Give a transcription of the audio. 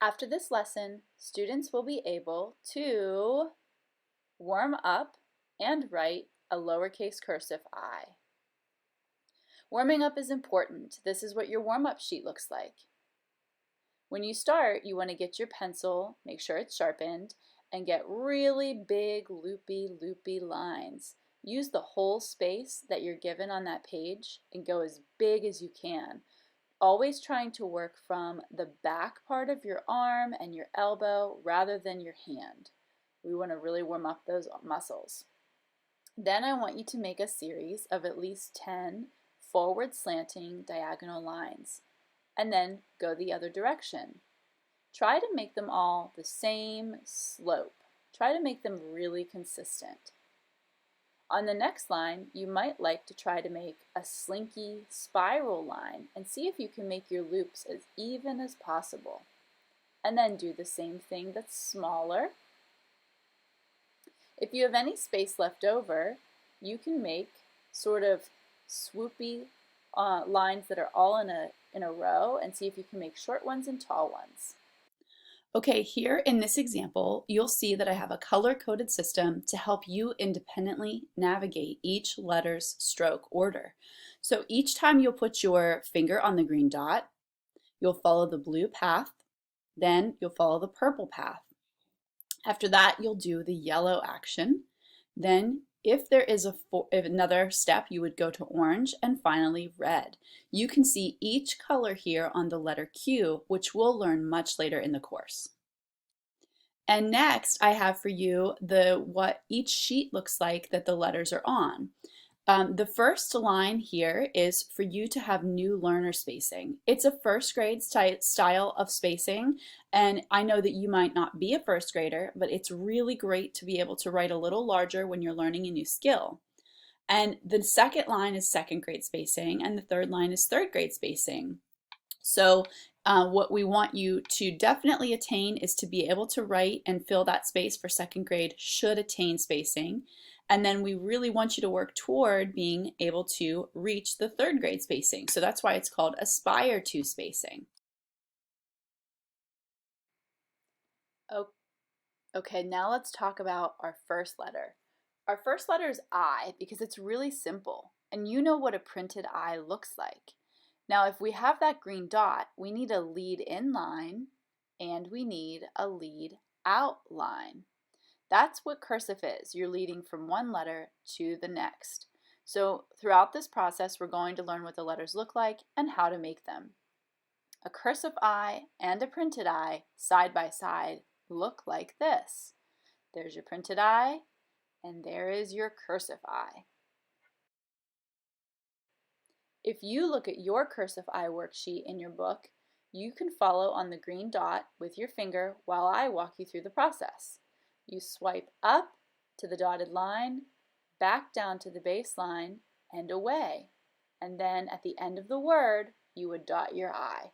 After this lesson, students will be able to warm up and write a lowercase cursive I. Warming up is important. This is what your warm-up sheet looks like. When you start, you want to get your pencil, make sure it's sharpened, and get really big loopy lines. Use the whole space that you're given on that page and go as big as you can. Always trying to work from the back part of your arm and your elbow rather than your hand. We want to really warm up those muscles. Then I want you to make a series of at least 10 forward slanting diagonal lines, and then go the other direction. Try to make them all the same slope. Try to make them really consistent. On the next line, you might like to try to make a slinky spiral line and see if you can make your loops as even as possible. And then do the same thing that's smaller. If you have any space left over, you can make sort of swoopy lines that are all in a row and see if you can make short ones and tall ones. Okay, here in this example, you'll see that I have a color-coded system to help you independently navigate each letter's stroke order. So each time you'll put your finger on the green dot, you'll follow the blue path, then you'll follow the purple path. After that, you'll do the yellow action. Then if there is another step, you would go to orange and finally red. You can see each color here on the letter Q, which we'll learn much later in the course. And next, I have for you what each sheet looks like that the letters are on. The first line here is for you to have new learner spacing. It's a first grade style of spacing, and I know that you might not be a first grader, but it's really great to be able to write a little larger when you're learning a new skill. And the second line is second grade spacing, and the third line is third grade spacing. So what we want you to definitely attain is to be able to write and fill that space for second grade should attain spacing. And then we really want you to work toward being able to reach the third grade spacing. So that's why it's called aspire to spacing. Okay, now let's talk about our first letter. Our first letter is I because it's really simple, and you know what a printed I looks like. Now if we have that green dot, we need a lead in line and we need a lead out line. That's what cursive is. You're leading from one letter to the next. So throughout this process, we're going to learn what the letters look like and how to make them. A cursive I and a printed I side by side look like this. There's your printed I, and there is your cursive I. If you look at your cursive I worksheet in your book, you can follow on the green dot with your finger while I walk you through the process. You swipe up to the dotted line, back down to the baseline, and away. And then at the end of the word, you would dot your I.